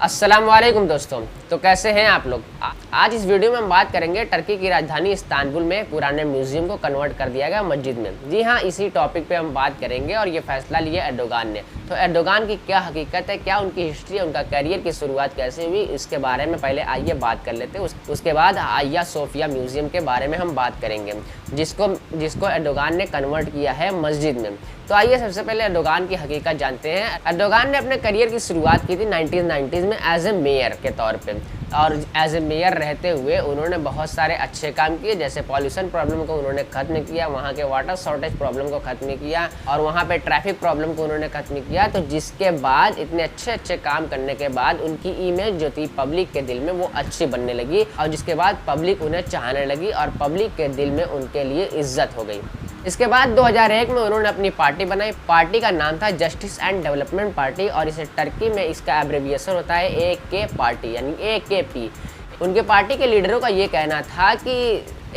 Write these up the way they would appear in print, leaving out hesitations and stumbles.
अस्सलाम वालेकुम दोस्तों। तो कैसे हैं आप लोग। आज इस वीडियो में हम बात करेंगे टर्की की राजधानी इस्तांबुल में पुराने म्यूजियम को कन्वर्ट कर दिया गया मस्जिद में। जी हाँ, इसी टॉपिक पे हम बात करेंगे और ये फैसला लिया एर्दोगान ने। तो एर्दोगान की क्या हकीकत है, क्या उनकी हिस्ट्री है, उनका करियर की शुरुआत कैसे हुई, इसके बारे में पहले आइए बात कर लेते हैं। उसके बाद आया सोफिया म्यूजियम के बारे में हम बात करेंगे, जिसको एर्दोगान ने कन्वर्ट किया है मस्जिद में। तो आइए सबसे पहले एर्दोगान की हकीकत जानते हैं। एर्दोगान ने अपने करियर की शुरुआत की थी 1990s में एज ए मेयर के तौर पे, और एज ए मेयर रहते हुए उन्होंने बहुत सारे अच्छे काम किए, जैसे पॉल्यूशन प्रॉब्लम को उन्होंने खत्म किया, वहाँ के वाटर शॉर्टेज प्रॉब्लम को खत्म किया और वहाँ पे ट्रैफिक प्रॉब्लम को उन्होंने खत्म किया। तो जिसके बाद इतने अच्छे काम करने के बाद उनकी इमेज जो थी पब्लिक के दिल में वो अच्छी बनने लगी, और जिसके बाद पब्लिक उन्हें चाहने लगी और पब्लिक के दिल में उनके लिए इज्जत हो गई। इसके बाद 2001 में उन्होंने अपनी पार्टी बनाई। पार्टी का नाम था जस्टिस एंड डेवलपमेंट पार्टी, और इसे टर्की में इसका एब्रेविएशन होता है AKP पार्टी, यानी AKP। उनके पार्टी के लीडरों का ये कहना था कि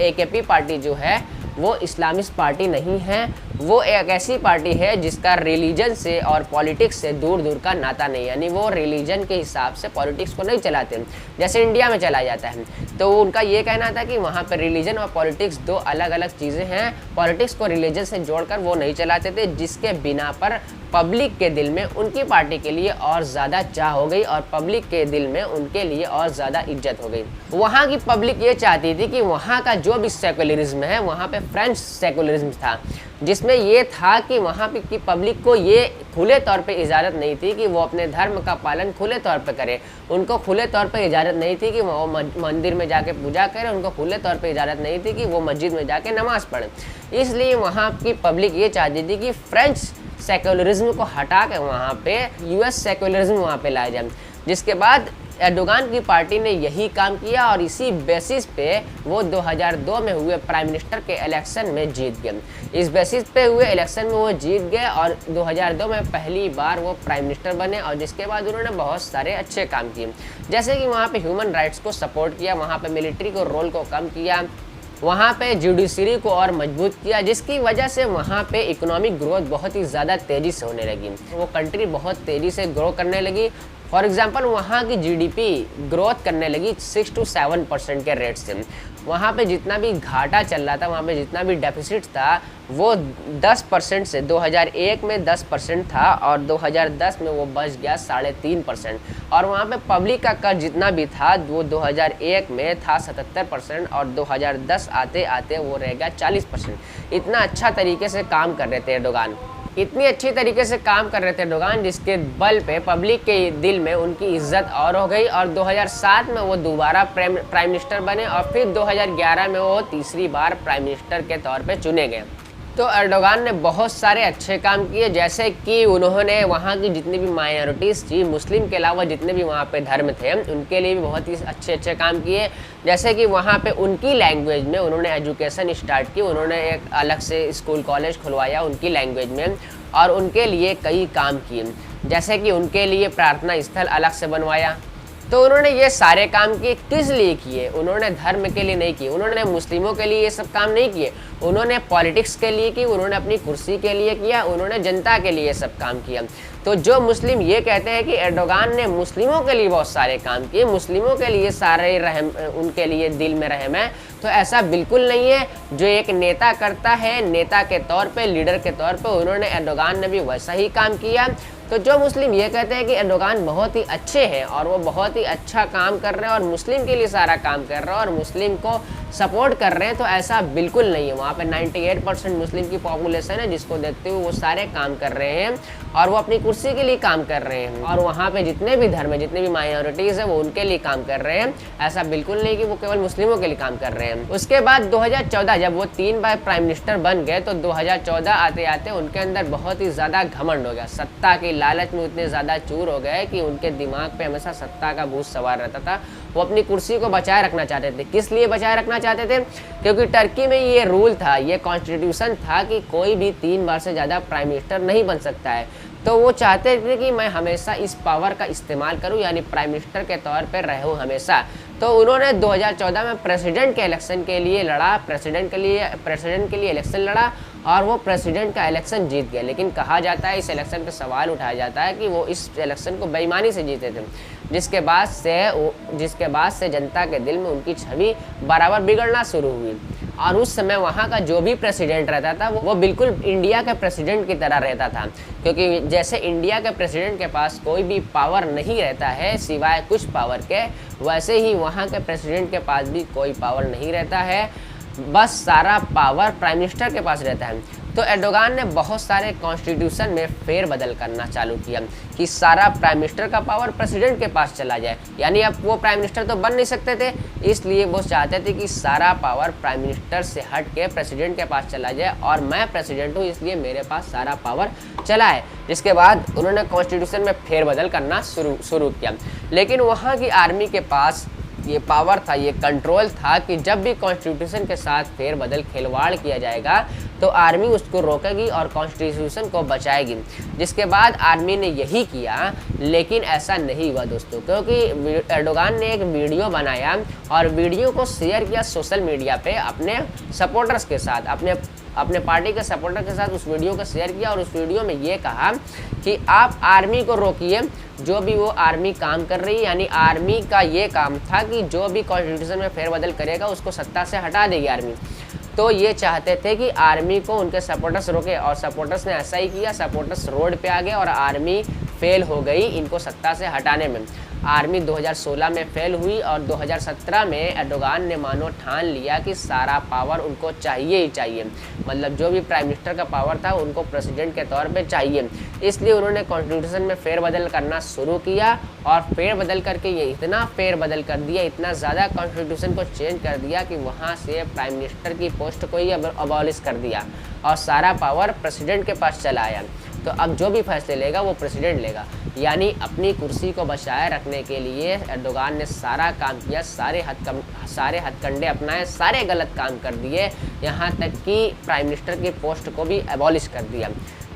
AKP पार्टी जो है वो इस्लामिस्ट पार्टी नहीं है, वो एक ऐसी पार्टी है जिसका रिलीजन से और पॉलिटिक्स से दूर दूर का नाता नहीं, यानी वो रिलीजन के हिसाब से पॉलिटिक्स को नहीं चलाते जैसे इंडिया में चला जाता है। तो उनका ये कहना था कि वहाँ पर रिलीजन और पॉलिटिक्स दो अलग अलग चीज़ें हैं, पॉलिटिक्स को रिलीजन से जोड़कर वो नहीं चलाते थे, जिसके बिना पर पब्लिक के दिल में उनकी पार्टी के लिए और ज़्यादा चाह हो गई और पब्लिक के दिल में उनके लिए और ज़्यादा इज्जत हो गई। वहाँ की पब्लिक ये चाहती थी कि वहाँ का जो भी सेकुलरिज्म है, वहाँ पे फ्रेंच सेकुलरिज्म था, जिसमें ये था कि वहाँ की पब्लिक को ये खुले तौर पे इजाज़त नहीं थी कि वो अपने धर्म का पालन खुले तौर पे करे। उनको खुले तौर पे इजाज़त नहीं थी कि वो मंदिर में जाके पूजा करें, उनको खुले तौर पे इजाज़त नहीं थी कि वो मस्जिद में जाके नमाज़ पढ़ें। इसलिए वहाँ की पब्लिक ये चाहती थी कि फ्रेंच सेकुलरिज्म को हटा के वहाँ पे US सेकुलरिज्म वहाँ पे लाया जाए। जिसके बाद एर्दोगान की पार्टी ने यही काम किया और इसी बेसिस पे वो 2002 में हुए प्राइम मिनिस्टर के इलेक्शन में जीत गए। इस बेसिस पे हुए इलेक्शन में वो जीत गए और 2002 में पहली बार वो प्राइम मिनिस्टर बने, और जिसके बाद उन्होंने बहुत सारे अच्छे काम किए, जैसे कि वहाँ पे ह्यूमन राइट्स को सपोर्ट किया, वहाँ पे मिलिट्री को रोल को कम किया, वहाँ पे जुडिशरी को और मजबूत किया, जिसकी वजह से वहाँ पे इकोनॉमिक ग्रोथ बहुत ही ज़्यादा तेज़ी से होने लगी। वो कंट्री बहुत तेज़ी से ग्रो करने लगी। फॉर एग्जांपल वहाँ की GDP ग्रोथ करने लगी 6 to 7% के रेट से। वहाँ पे जितना भी घाटा चल रहा था, वहाँ पे जितना भी डेफिसिट था, वो 10% से 2001 में 10% था और 2010 में वो बच गया 3.5%। और वहाँ पे पब्लिक का कर्ज जितना भी था वो 2001 में था 77% और 2010 आते आते वो रह गया 40%। इतना अच्छा तरीके से काम कर रहे थे एर्दोगान, इतनी अच्छी तरीके से काम कर रहे थे एर्दोगान, जिसके बल पे पब्लिक के दिल में उनकी इज्जत और हो गई। और 2007 में वो दोबारा प्राइम मिनिस्टर बने और फिर 2011 में वो तीसरी बार प्राइम मिनिस्टर के तौर पे चुने गए। तो एर्दोगान ने बहुत सारे अच्छे काम किए, जैसे कि उन्होंने वहाँ की जितनी भी माइनॉरिटीज़ थी, मुस्लिम के अलावा जितने भी वहाँ पे धर्म थे, उनके लिए भी बहुत ही अच्छे काम किए। जैसे कि वहाँ पे उनकी लैंग्वेज में उन्होंने एजुकेशन स्टार्ट की, उन्होंने एक अलग से स्कूल कॉलेज खुलवाया उनकी लैंग्वेज में, और उनके लिए कई काम किए, जैसे कि उनके लिए प्रार्थना स्थल अलग से बनवाया। तो उन्होंने ये सारे काम किए, किस लिए किए? उन्होंने धर्म के लिए नहीं किए, उन्होंने मुस्लिमों के लिए ये सब काम नहीं किए, उन्होंने पॉलिटिक्स के लिए किए, उन्होंने अपनी कुर्सी के लिए किया, उन्होंने जनता के लिए सब काम किया। तो जो मुस्लिम ये कहते हैं कि एर्दोगान ने मुस्लिमों के लिए बहुत सारे काम किए, मुस्लिमों के लिए सारे रहम, उनके लिए दिल में रहम है, तो ऐसा बिल्कुल नहीं है। जो एक नेता करता है, नेता के तौर पे, लीडर के तौर पे, उन्होंने एर्दोगान ने भी वैसा ही काम किया। तो जो मुस्लिम ये कहते हैं कि एर्दोगान बहुत ही अच्छे हैं और वो बहुत ही अच्छा काम कर रहे हैं और मुस्लिम के लिए सारा काम कर रहे हैं और मुस्लिम को सपोर्ट कर रहे हैं, तो ऐसा बिल्कुल नहीं है। वहाँ पे 98% मुस्लिम की पॉपुलेशन है, जिसको देखते हुए वो सारे काम कर रहे हैं और वो अपनी कुर्सी के लिए काम कर रहे हैं, और वहाँ पे जितने भी धर्म है, जितने भी माइनॉरिटीज़ है, वो उनके लिए काम कर रहे हैं। ऐसा बिल्कुल नहीं कि वो केवल मुस्लिमों के लिए काम कर रहे हैं। उसके बाद 2014 जब वो 3 बार प्राइम मिनिस्टर बन गए, तो 2014 आते आते उनके अंदर बहुत ही ज़्यादा घमंड हो गया, सत्ता की लालच में इतने ज़्यादा चूर हो गए कि उनके दिमाग पे हमेशा सत्ता का भूत सवार रहता था। वो अपनी कुर्सी को बचाए रखना चाहते थे। किस लिए बचाए रखना चाहते थे? क्योंकि टर्की में ये रूल था, ये कॉन्स्टिट्यूशन था कि कोई भी 3 बार से ज़्यादा प्राइम मिनिस्टर नहीं बन सकता है। तो वो चाहते थे कि मैं हमेशा इस पावर का इस्तेमाल करूं, यानी प्राइम मिनिस्टर के तौर पर रहूं हमेशा। तो उन्होंने 2014 में प्रेसिडेंट के इलेक्शन के लिए लड़ा, प्रेसिडेंट के लिए इलेक्शन लड़ा और वो प्रेसिडेंट का इलेक्शन जीत गए। लेकिन कहा जाता है, इस इलेक्शन पे सवाल उठाया जाता है कि वो इस इलेक्शन को बेईमानी से जीते थे, जिसके बाद से जनता के दिल में उनकी छवि बराबर बिगड़ना शुरू हुई। और उस समय वहाँ का जो भी प्रेसिडेंट रहता था वो बिल्कुल इंडिया के प्रेसिडेंट की तरह रहता था, क्योंकि जैसे इंडिया के प्रेसिडेंट के पास कोई भी पावर नहीं रहता है सिवाय कुछ पावर के, वैसे ही वहाँ के प्रेसिडेंट के पास भी कोई पावर नहीं रहता है, बस सारा पावर प्राइम मिनिस्टर के पास रहता है। तो एर्दोगान ने बहुत सारे कॉन्स्टिट्यूशन में फेरबदल करना चालू किया कि सारा प्राइम मिनिस्टर का पावर प्रेसिडेंट के पास चला जाए, यानी अब वो प्राइम मिनिस्टर तो बन नहीं सकते थे, इसलिए वो चाहते थे कि सारा पावर प्राइम मिनिस्टर से हट के प्रेसिडेंट के पास चला जाए और मैं प्रेसिडेंट हूँ इसलिए मेरे पास सारा पावर चला है। जिसके बाद उन्होंने कॉन्स्टिट्यूशन में फेरबदल करना शुरू किया। लेकिन वहाँ की आर्मी के पास ये पावर था, ये कंट्रोल था कि जब भी कॉन्स्टिट्यूशन के साथ फेरबदल खिलवाड़ किया जाएगा तो आर्मी उसको रोकेगी और कॉन्स्टिट्यूशन को बचाएगी। जिसके बाद आर्मी ने यही किया, लेकिन ऐसा नहीं हुआ दोस्तों, क्योंकि एर्दोगान ने एक वीडियो बनाया और वीडियो को शेयर किया सोशल मीडिया पे अपने सपोर्टर्स के साथ, अपने पार्टी के सपोर्टर के साथ उस वीडियो को शेयर किया और उस वीडियो में ये कहा कि आप आर्मी को रोकिए, जो भी वो आर्मी काम कर रही है, यानी आर्मी का ये काम था कि जो भी कॉन्स्टिट्यूशन में फेरबदल करेगा उसको सत्ता से हटा देगी आर्मी। तो ये चाहते थे कि आर्मी को उनके सपोर्टर्स रोके और सपोर्टर्स ने ऐसा ही किया, सपोर्टर्स रोड पे आ गए और आर्मी फेल हो गई इनको सत्ता से हटाने में। आर्मी 2016 में फेल हुई और 2017 में एर्दोगान ने मानो ठान लिया कि सारा पावर उनको चाहिए ही चाहिए, मतलब जो भी प्राइम मिनिस्टर का पावर था उनको प्रेसिडेंट के तौर पे चाहिए। इसलिए उन्होंने कॉन्स्टिट्यूशन में फेरबदल करना शुरू किया और फेरबदल करके ये इतना फेरबदल कर दिया, इतना ज़्यादा कॉन्स्टिट्यूशन को चेंज कर दिया कि वहाँ से प्राइम मिनिस्टर की पोस्ट को ही अबॉलिश कर दिया और सारा पावर प्रेसिडेंट के पास चला आया। तो अब जो भी फैसले लेगा वो प्रेसिडेंट लेगा, यानी अपनी कुर्सी को बचाए रखने के लिए एर्दोगान ने सारा काम किया, सारे हथकंडे अपनाए, सारे गलत काम कर दिए, यहाँ तक कि प्राइम मिनिस्टर की पोस्ट को भी एबॉलिश कर दिया।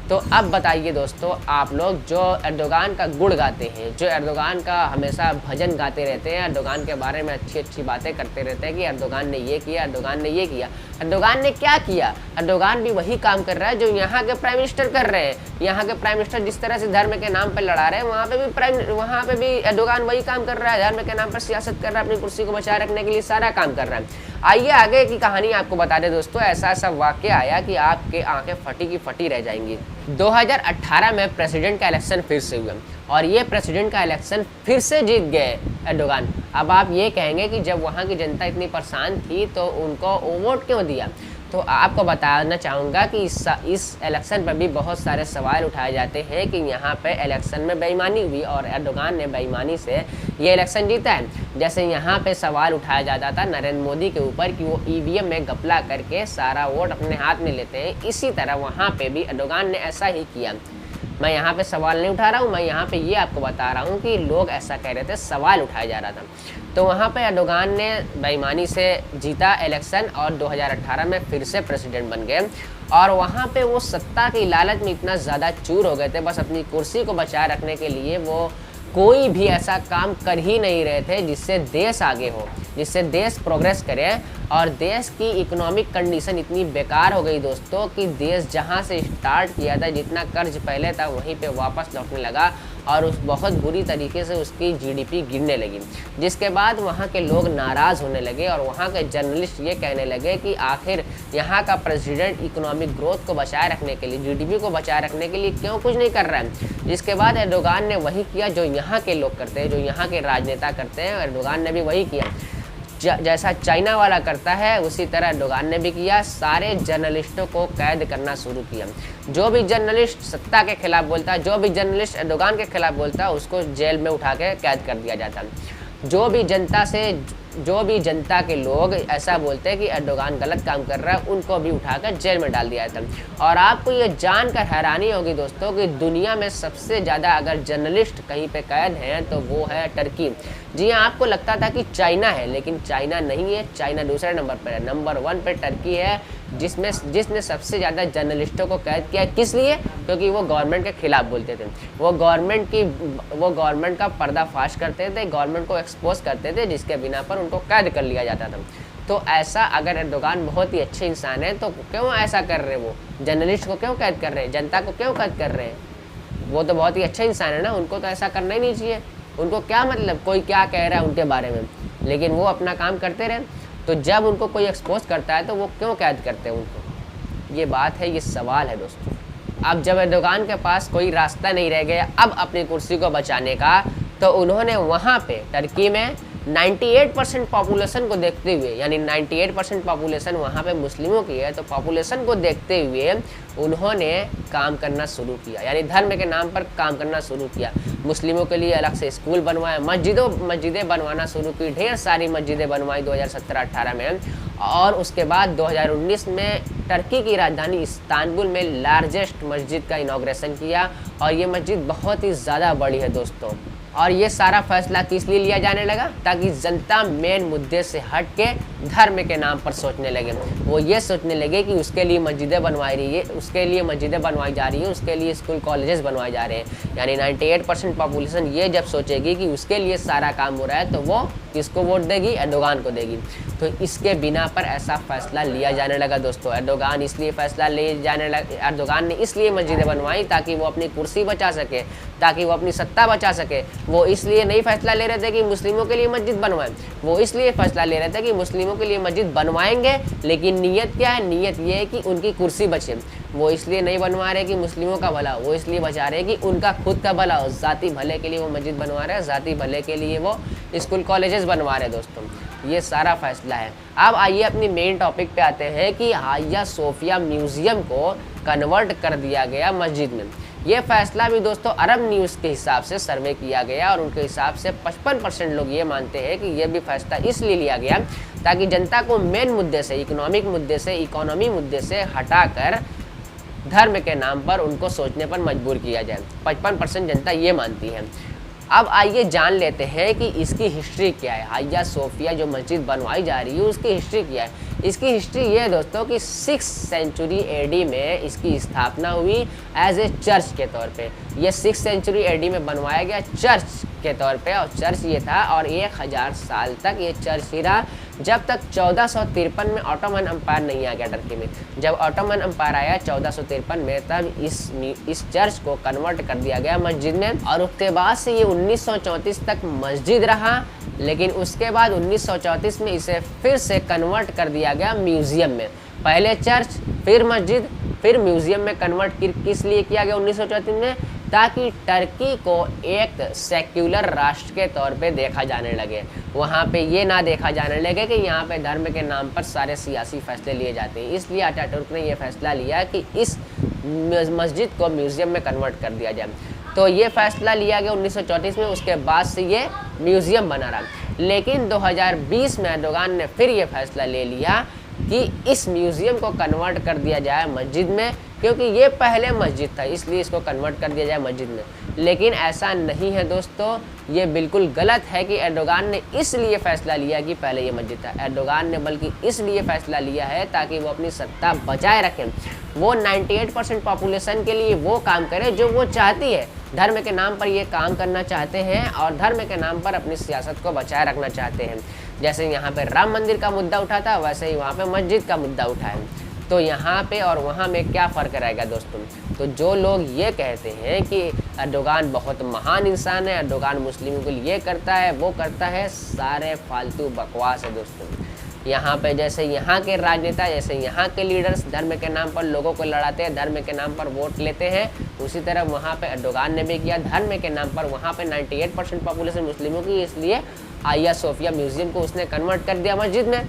तो अब बताइए दोस्तों, आप लोग जो एर्दोगान का गुण गाते हैं, जो एर्दोगान का हमेशा भजन गाते रहते हैं, एर्दोगान के बारे में अच्छी अच्छी बातें करते रहते हैं कि एर्दोगान ने ये किया, एर्दोगान ने ये किया, एर्दोगान ने क्या किया? एर्दोगान भी वही काम कर रहा है जो यहाँ के प्राइम मिनिस्टर कर रहे हैं। यहाँ के प्राइम मिनिस्टर जिस तरह से धर्म के नाम पर लड़ा रहे हैं, वहाँ पे भी एर्दोगान वही काम कर रहा है, धर्म के नाम पर सियासत कर रहा है, अपनी कुर्सी को बचाए रखने के लिए सारा काम कर रहा है। आइए आगे की कहानी आपको बता दें दोस्तों, ऐसा वाक़या आया कि आपके आंखें फटी की फटी रह जाएंगी। 2018 में प्रेसिडेंट का इलेक्शन फिर से हुआ और ये प्रेसिडेंट का इलेक्शन फिर से जीत गए एर्दोगान। अब आप ये कहेंगे कि जब वहाँ की जनता इतनी परेशान थी तो उनको वोट क्यों दिया? तो आपको बताना चाहूँगा कि इस इलेक्शन पर भी बहुत सारे सवाल उठाए जाते हैं कि यहाँ पे इलेक्शन में बेईमानी हुई और एर्दोगान ने बेईमानी से ये इलेक्शन जीता है। जैसे यहाँ पे सवाल उठाया जाता था नरेंद्र मोदी के ऊपर कि वो ईवीएम में घपला करके सारा वोट अपने हाथ में लेते हैं, इसी तरह वहाँ पे भी एर्दोगान ने ऐसा ही किया। मैं यहाँ पे सवाल नहीं उठा रहा हूँ, मैं यहाँ पे ये आपको बता रहा हूँ कि लोग ऐसा कह रहे थे, सवाल उठाया जा रहा था। तो वहाँ पे एर्दोगान ने बेईमानी से जीता इलेक्शन और 2018 में फिर से प्रेसिडेंट बन गए और वहाँ पे वो सत्ता की लालच में इतना ज़्यादा चूर हो गए थे, बस अपनी कुर्सी को बचाए रखने के लिए वो कोई भी ऐसा काम कर ही नहीं रहे थे जिससे देश आगे हो, जिससे देश प्रोग्रेस करे। और देश की इकोनॉमिक कंडीशन इतनी बेकार हो गई दोस्तों कि देश जहां से स्टार्ट किया था, जितना कर्ज पहले था वहीं पे वापस लौटने लगा और उस बहुत बुरी तरीके से उसकी जीडीपी गिरने लगी, जिसके बाद वहाँ के लोग नाराज़ होने लगे और वहाँ के जर्नलिस्ट ये कहने लगे कि आखिर यहाँ का प्रेसिडेंट इकोनॉमिक ग्रोथ को बचाए रखने के लिए, जीडीपी को बचाए रखने के लिए क्यों कुछ नहीं कर रहा है। जिसके बाद एर्दोगान ने वही किया जो यहाँ के लोग करते हैं, जो यहाँ के राजनेता करते हैं, एर्दोगान ने भी वही किया। जैसा चाइना वाला करता है उसी तरह एर्दोगान ने भी किया, सारे जर्नलिस्टों को कैद करना शुरू किया। जो भी जर्नलिस्ट सत्ता के खिलाफ बोलता है, जो भी जर्नलिस्ट एर्दोगान के खिलाफ बोलता है, उसको जेल में उठा के कैद कर दिया जाता है। जो भी जनता के लोग ऐसा बोलते हैं कि एर्दोगान गलत काम कर रहा है, उनको भी उठाकर जेल में डाल दिया जाता है। और आपको ये जानकर हैरानी होगी दोस्तों कि दुनिया में सबसे ज़्यादा अगर जर्नलिस्ट कहीं पे कैद हैं तो वो है टर्की। जी हाँ, आपको लगता था कि चाइना है, लेकिन चाइना नहीं है, चाइना दूसरे नंबर पर है। नंबर 1 पे टर्की है, जिसने सबसे ज़्यादा जर्नलिस्टों को कैद किया। किस लिए? क्योंकि वो गवर्नमेंट के खिलाफ बोलते थे, वो गवर्नमेंट का पर्दाफाश करते थे, गवर्नमेंट को एक्सपोज करते थे, जिसके बिना पर उनको कैद कर लिया जाता था। तो ऐसा अगर एर्दोगान बहुत ही अच्छे इंसान है तो क्यों ऐसा कर रहे हैं? वो जर्नलिस्ट को क्यों कैद कर रहे हैं? जनता को क्यों कैद कर रहे हैं? वो तो बहुत ही अच्छा इंसान है ना, उनको तो ऐसा करना ही नहीं चाहिए। उनको क्या मतलब कोई क्या कह रहा है उनके बारे में, लेकिन वो अपना काम करते रहे। तो जब उनको कोई एक्सपोज करता है तो वो क्यों कैद करते हैं उनको? ये बात है, ये सवाल है दोस्तों। अब जब एर्दोगान के पास कोई रास्ता नहीं रह गया अब अपनी कुर्सी को बचाने का, तो उन्होंने वहाँ पे टर्की में 98% पॉपुलेशन को देखते हुए, यानी 98% पॉपुलेशन वहाँ पे मुस्लिमों की है, तो पॉपुलेशन को देखते हुए उन्होंने काम करना शुरू किया, यानी धर्म के नाम पर काम करना शुरू किया। मुस्लिमों के लिए अलग से स्कूल बनवाए, मस्जिदें बनवाना शुरू की, ढेर सारी मस्जिदें बनवाई 2017-18 में। और उसके बाद 2019 में टर्की की राजधानी इस्तांबुल में लार्जेस्ट मस्जिद का इनॉग्रेशन किया, और ये मस्जिद बहुत ही ज़्यादा बड़ी है दोस्तों। और ये सारा फैसला किस लिए लिया जाने लगा? ताकि जनता मेन मुद्दे से हट के धर्म के नाम पर सोचने लगे। वो ये सोचने लगे कि उसके लिए मस्जिदें बनवाई रही है, उसके लिए मस्जिदें बनवाई जा रही है, उसके लिए स्कूल कॉलेजेस बनवाए जा रहे हैं। यानी 98% पॉपुलेशन ये जब सोचेगी कि उसके लिए सारा काम हो रहा है, तो वो किसको वोट देगी? एर्दोगान को देगी। तो इसके बिना पर ऐसा फैसला लिया जाने लगा दोस्तों। एर्दोगान ने इसलिए मस्जिदें बनवाई ताकि वो अपनी कुर्सी बचा सके, ताकि वो अपनी सत्ता बचा सके। वो इसलिए नहीं फैसला ले रहे थे कि मुस्लिमों के लिए मस्जिद बनवाएं, वो इसलिए फैसला ले रहे थे कि मुस्लिमों के लिए मस्जिद बनवाएंगे, लेकिन नीयत क्या है? नीयत ये है कि उनकी कुर्सी बचे। वो इसलिए नहीं बनवा रहे कि मुस्लिमों का भला, वो इसलिए बचा रहे कि उनका खुद का भला हो। ज़ाती भले के लिए वो मस्जिद बनवा रहे हैं, ज़ाती भले के लिए वो स्कूल कॉलेजेस बनवा रहे हैं दोस्तों। ये सारा फैसला है। अब आइए अपनी मेन टॉपिक पे आते हैं कि हाया सोफिया म्यूज़ियम को कन्वर्ट कर दिया गया मस्जिद में। ये फैसला भी दोस्तों अरब न्यूज़ के हिसाब से सर्वे किया गया, और उनके हिसाब से 55% लोग ये मानते हैं कि ये भी फैसला इसलिए लिया गया ताकि जनता को मेन मुद्दे से, इकोनॉमी मुद्दे से हटाकर धर्म के नाम पर उनको सोचने पर मजबूर किया जाए। 55% जनता ये मानती है। अब आइए जान लेते हैं कि इसकी हिस्ट्री क्या है। हाया सोफिया जो मस्जिद बनवाई जा रही है उसकी हिस्ट्री क्या है। इसकी हिस्ट्री ये है दोस्तों कि 6th सेंचुरी AD में इसकी स्थापना हुई एज ए चर्च के तौर पे। ये 6th सेंचुरी AD में बनवाया गया चर्च के तौर पे, और चर्च ये था, और 1000 साल तक ये चर्च ही रहा, जब तक 1453 में ऑटोमन एम्पायर नहीं आ गया टर्की में। जब ऑटोमन एम्पायर आया 1453 में, तब इस चर्च को कन्वर्ट कर दिया गया मस्जिद में, और उसके बाद से ये 1934 तक मस्जिद रहा। लेकिन उसके बाद 1934 में इसे फिर से कन्वर्ट कर दिया गया म्यूज़ियम में। पहले चर्च, फिर मस्जिद, फिर म्यूज़ियम में कन्वर्ट किस लिए किया गया 1934 में? ताकि टर्की को एक सेक्युलर राष्ट्र के तौर पे देखा जाने लगे। वहाँ पे ये ना देखा जाने लगे कि यहाँ पे धर्म के नाम पर सारे सियासी फैसले लिए जाते हैं। इसलिए अतातुर्क ने ये फैसला लिया कि इस मस्जिद को म्यूज़ियम में कन्वर्ट कर दिया जाए। तो ये फैसला लिया गया 1934 में। उसके बाद से ये म्यूज़ियम बना रहा। लेकिन 2020 में एर्दोगान ने फिर ये फैसला ले लिया कि इस म्यूज़ियम को कन्वर्ट कर दिया जाए मस्जिद में, क्योंकि ये पहले मस्जिद था, इसलिए इसको कन्वर्ट कर दिया जाए मस्जिद में। लेकिन ऐसा नहीं है दोस्तों, ये बिल्कुल गलत है कि एर्दोगान ने इसलिए फ़ैसला लिया कि पहले ये मस्जिद था। एर्दोगान ने बल्कि इसलिए फ़ैसला लिया है ताकि वो अपनी सत्ता बचाए रखें। वो 98% पॉपुलेशन के लिए वो काम करे जो वो चाहती है। धर्म के नाम पर ये काम करना चाहते हैं, और धर्म के नाम पर अपनी सियासत को बचाए रखना चाहते हैं। जैसे यहाँ पे राम मंदिर का मुद्दा उठा था, वैसे ही वहाँ पे मस्जिद का मुद्दा उठा है। तो यहाँ पे और वहाँ में क्या फ़र्क रहेगा दोस्तों? तो जो लोग ये कहते हैं कि एर्दोगान बहुत महान इंसान है, एर्दोगान मुस्लिमों के लिए ये करता है, वो करता है, सारे फालतू बकवास है दोस्तों। यहाँ पे जैसे यहाँ के राजनेता, जैसे यहाँ के लीडर्स धर्म के नाम पर लोगों को लड़ाते हैं, धर्म के नाम पर वोट लेते हैं, उसी तरह वहाँ पे एर्दोगान ने भी किया। धर्म के नाम पर वहाँ पे 98% पॉपुलेशन मुस्लिमों की, इसलिए हाया सोफिया म्यूज़ियम को उसने कन्वर्ट कर दिया मस्जिद में,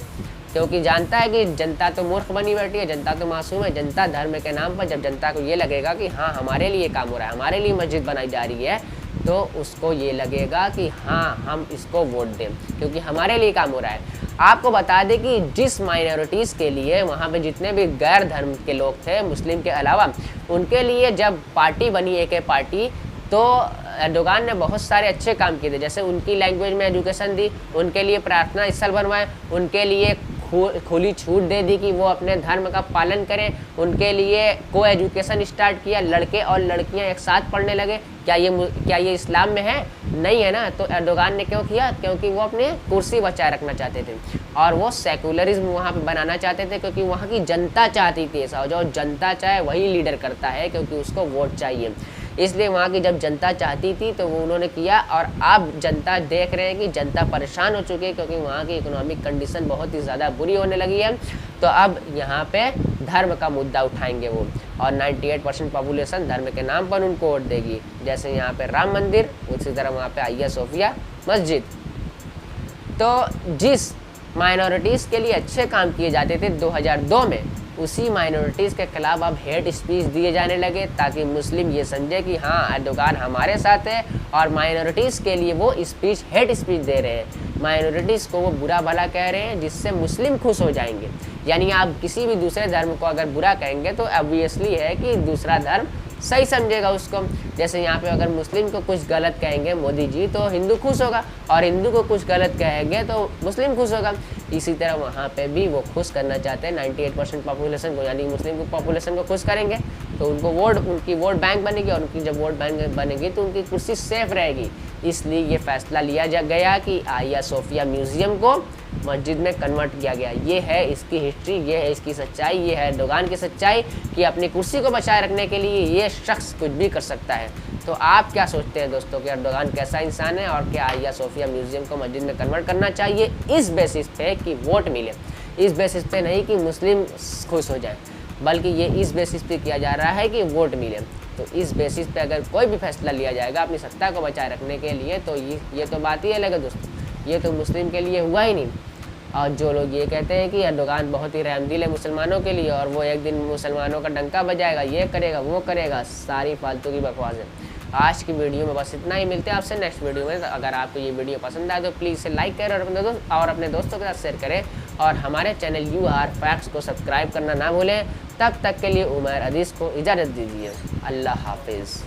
क्योंकि जानता है कि जनता तो मूर्ख बनी बैठी है, जनता तो मासूम है। जनता धर्म के नाम पर जब जनता को ये लगेगा कि हाँ हमारे लिए काम हो रहा है, हमारे लिए मस्जिद बनाई जा रही है, तो उसको ये लगेगा कि हाँ हम इसको वोट दें, क्योंकि हमारे लिए काम हो रहा है। आपको बता दें कि जिस माइनॉरिटीज़ के लिए वहाँ पे जितने भी गैर धर्म के लोग थे मुस्लिम के अलावा, उनके लिए जब पार्टी बनी AK पार्टी, तो एर्दोगान ने बहुत सारे अच्छे काम किए थे। जैसे उनकी लैंग्वेज में एजुकेशन दी, उनके लिए प्रार्थना स्थल बनवाए, उनके लिए खुली छूट दे दी कि वो अपने धर्म का पालन करें। उनके लिए को एजुकेशन स्टार्ट किया, लड़के और लड़कियां एक साथ पढ़ने लगे। क्या ये इस्लाम में है? नहीं है ना। तो एर्दोगान ने क्यों किया? क्योंकि वो अपनी कुर्सी बचाए रखना चाहते थे और वो सेकुलरिज्म वहाँ पे बनाना चाहते थे, क्योंकि वहाँ की जनता चाहती थी ऐसा। जो जनता चाहे वही लीडर करता है, क्योंकि उसको वोट चाहिए। इसलिए वहाँ की जब जनता चाहती थी तो वो उन्होंने किया। और अब जनता देख रहे हैं कि जनता परेशान हो चुकी है, क्योंकि वहाँ की इकोनॉमिक कंडीशन बहुत ही ज़्यादा बुरी होने लगी है। तो अब यहाँ पे धर्म का मुद्दा उठाएंगे वो, और 98% पॉपुलेशन धर्म के नाम पर उनको वोट देगी। जैसे यहाँ पे राम मंदिर, उसी तरह वहाँ पे आइया सोफिया मस्जिद। तो जिस माइनॉरिटीज़ के लिए अच्छे काम किए जाते थे 2002 में, उसी माइनॉरिटीज़ के खिलाफ अब हेट स्पीच दिए जाने लगे, ताकि मुस्लिम ये समझे कि हाँ एर्दोगान हमारे साथ है, और माइनॉरिटीज़ के लिए वो स्पीच हेट स्पीच दे रहे हैं। माइनॉरिटीज़ को वो बुरा भला कह रहे हैं, जिससे मुस्लिम खुश हो जाएंगे। यानी आप किसी भी दूसरे धर्म को अगर बुरा कहेंगे तो ऑब्वियसली है कि दूसरा धर्म सही समझेगा उसको। जैसे यहाँ पे अगर मुस्लिम को कुछ गलत कहेंगे मोदी जी, तो हिंदू खुश होगा, और हिंदू को कुछ गलत कहेंगे तो मुस्लिम खुश होगा। इसी तरह वहाँ पे भी वो खुश करना चाहते हैं 98% पॉपुलेशन को, यानी मुस्लिम की पॉपुलेशन को खुश करेंगे तो उनको उनकी वोट बैंक बनेगी, और उनकी जब वोट बैंक बनेगी तो उनकी कुर्सी सेफ रहेगी। इसलिए ये फैसला लिया गया कि आइया सोफिया म्यूज़ियम को मस्जिद में कन्वर्ट किया गया। ये है इसकी हिस्ट्री, ये है इसकी सच्चाई, ये है एर्दोगान की सच्चाई कि अपनी कुर्सी को बचाए रखने के लिए ये शख्स कुछ भी कर सकता है। तो आप क्या सोचते हैं दोस्तों कि एर्दोगान कैसा इंसान है, और क्या आइया सोफिया म्यूज़ियम को मस्जिद में कन्वर्ट करना चाहिए इस बेसिस पे कि वोट मिले, इस बेसिस पे नहीं कि मुस्लिम खुश हो जाए, बल्कि ये इस बेसिस पे किया जा रहा है कि वोट मिले। तो इस बेसिस पे अगर कोई भी फैसला लिया जाएगा अपनी सत्ता को बचाए रखने के लिए, तो ये तो बात ही अलग है दोस्तों, ये तो मुस्लिम के लिए हुआ ही नहीं। और जो लोग ये कहते हैं कि एर्दोगान बहुत ही रहमदिल है मुसलमानों के लिए, और वो एक दिन मुसलमानों का डंका बजाएगा, ये करेगा वो करेगा, सारी फालतू की बकवास है। आज की वीडियो में बस इतना ही। मिलते हैं आपसे नेक्स्ट वीडियो में। अगर आपको ये वीडियो पसंद आए तो प्लीज़ इसे लाइक करें और अपने दोस्तों के साथ शेयर करें, और हमारे चैनल UR फैक्ट्स को सब्सक्राइब करना ना भूलें। तब तक के लिए उमर अदीस को इजाज़त दीजिए। अल्लाह हाफिज़।